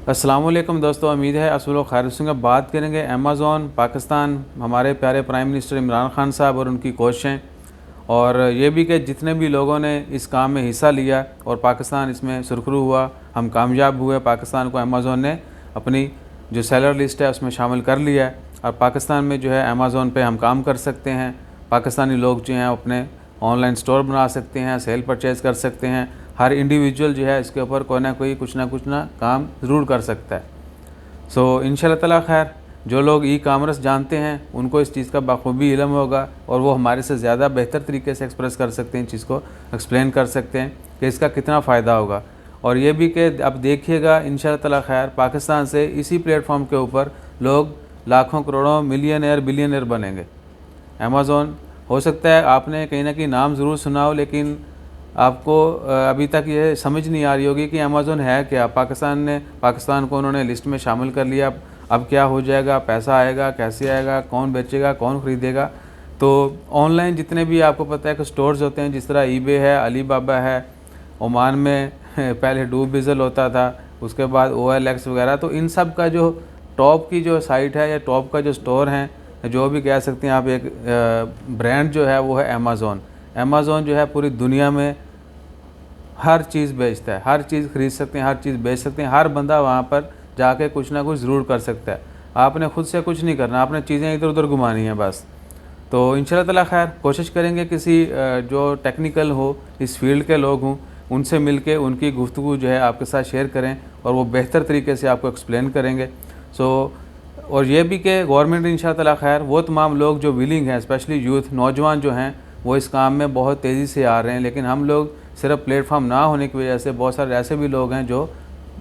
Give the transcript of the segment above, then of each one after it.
अस्सलाम वालेकुम दोस्तों, उम्मीद है आप लोग खैर से होंगे। बात करेंगे अमेज़ॉन पाकिस्तान, हमारे प्यारे प्राइम मिनिस्टर इमरान खान साहब और उनकी कोशिशें, और ये भी कि जितने भी लोगों ने इस काम में हिस्सा लिया और पाकिस्तान इसमें सुरखरू हुआ, हम कामयाब हुए। पाकिस्तान को अमेज़ॉन ने अपनी जो सेलर लिस्ट है उसमें शामिल कर लिया है और पाकिस्तान में जो है अमेज़ॉन पे हम काम कर सकते हैं। पाकिस्तानी लोग जो हैं अपने ऑनलाइन स्टोर बना सकते हैं, सेल परचेज़ कर सकते हैं। हर इंडिविजुअल जो है इसके ऊपर कोई ना कोई कुछ ना काम ज़रूर कर सकता है। सो इंशाल्लाह ताला खैर, जो लोग ई कामर्स जानते हैं उनको इस चीज़ का बखूबी इल्म होगा और वो हमारे से ज़्यादा बेहतर तरीके से एक्सप्रेस कर सकते हैं, चीज़ को एक्सप्लेन कर सकते हैं कि इसका कितना फ़ायदा होगा। और ये भी कि अब देखिएगा इंशाल्लाह ताला खैर, पाकिस्तान से इसी प्लेटफॉर्म के ऊपर लोग लाखों करोड़ों मिलियनेयर बिलियनेयर बनेंगे। अमेज़ॉन, हो सकता है आपने कहीं ना कहीं नाम ज़रूर सुना हो, लेकिन आपको अभी तक ये समझ नहीं आ रही होगी कि अमेज़ॉन है क्या। पाकिस्तान को उन्होंने लिस्ट में शामिल कर लिया। अब क्या हो जाएगा, पैसा आएगा, कैसे आएगा, कौन बेचेगा, कौन ख़रीदेगा। तो ऑनलाइन जितने भी आपको पता है कि स्टोर्स होते हैं, जिस तरह ईबे है, अलीबाबा है, ओमान में पहले डू बिज़ल होता था, उसके बाद OLX वगैरह, तो इन सब का जो टॉप की जो साइट है या टॉप का जो स्टोर है, जो भी कह सकते हैं आप, एक ब्रांड जो है वो है अमेज़ॉन। अमेज़ॉन जो है पूरी दुनिया में हर चीज़ बेचता है, हर चीज़ ख़रीद सकते हैं, हर चीज़ बेच सकते हैं। हर बंदा वहाँ पर जाके कुछ ना कुछ ज़रूर कर सकता है। आपने खुद से कुछ नहीं करना, आपने चीज़ें इधर उधर घुमानी है बस। तो इंशाल्लाह ताला खैर कोशिश करेंगे किसी जो टेक्निकल हो, इस फील्ड के लोग हों, उनसे मिल के उनकी गुफ्तगू जो है आपके साथ शेयर करें और वो बेहतर तरीके से आपको एक्सप्लेन करेंगे। और ये भी कि गवर्नमेंट इंशाल्लाह ताला खैर, वो तमाम लोग जो विलिंग हैं, स्पेशली यूथ, नौजवान जो हैं, वो इस काम में बहुत तेज़ी से आ रहे हैं। लेकिन हम लोग सिर्फ प्लेटफॉर्म ना होने की वजह से, बहुत सारे ऐसे भी लोग हैं जो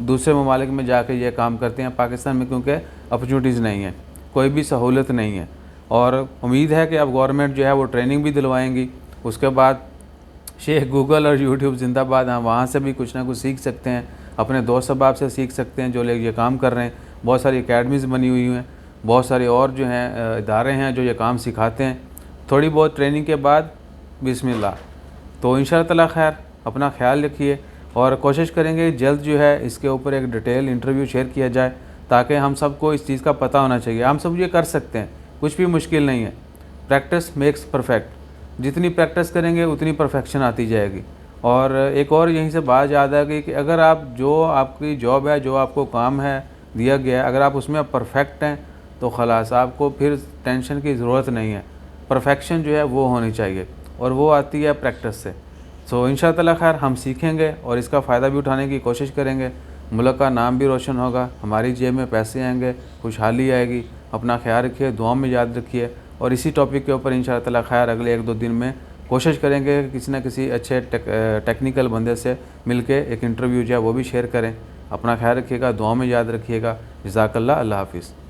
दूसरे ममालिक में जाके ये काम करते हैं। पाकिस्तान में क्योंकि अपॉर्चुनिटीज़ नहीं है, कोई भी सहूलत नहीं है, और उम्मीद है कि अब गवर्नमेंट जो है वो ट्रेनिंग भी दिलवाएंगी। उसके बाद शेख गूगल और यूट्यूब जिंदाबाद, हम वहाँ से भी कुछ ना कुछ सीख सकते हैं, अपने दोस्त अहबाब से सीख सकते हैं जो लोग ये काम कर रहे हैं। बहुत सारी एकेडमीज़ बनी हुई हैं, बहुत सारे और जो हैं इदारे हैं जो ये काम सिखाते हैं। थोड़ी बहुत ट्रेनिंग के बाद बिस्मिल्लाह। तो इंशाअल्लाह ताला खैर, अपना ख्याल रखिए और कोशिश करेंगे जल्द जो है इसके ऊपर एक डिटेल इंटरव्यू शेयर किया जाए, ताकि हम सबको इस चीज़ का पता होना चाहिए। हम सब ये कर सकते हैं, कुछ भी मुश्किल नहीं है। प्रैक्टिस मेक्स परफेक्ट, जितनी प्रैक्टिस करेंगे उतनी परफेक्शन आती जाएगी। और एक और यहीं से बात याद आ गई कि अगर आप, जो आपकी जॉब है, जो आपको काम है दिया गया है, अगर आप उसमें परफेक्ट हैं तो ख़लास, आपको फिर टेंशन की ज़रूरत नहीं है। परफेक्शन जो है वो होनी चाहिए और वो आती है प्रैक्टिस से। सो इंशाअल्लाह ताला खैर, हम सीखेंगे और इसका फ़ायदा भी उठाने की कोशिश करेंगे। मुल्क का नाम भी रोशन होगा, हमारी जेब में पैसे आएंगे, खुशहाली आएगी। अपना ख्याल रखिए, दुआ में याद रखिए। और इसी टॉपिक के ऊपर इंशाअल्लाह ताला खैर अगले 1-2 दिन में कोशिश करेंगे कि किसी न किसी अच्छे टेक्निकल बंदे से मिलके एक इंटरव्यू जो है वो भी शेयर करें। अपना ख्याल रखिएगा, दुआ में याद रखिएगा। जज़ाकल्लाह, अल्लाह हाफ़िज़।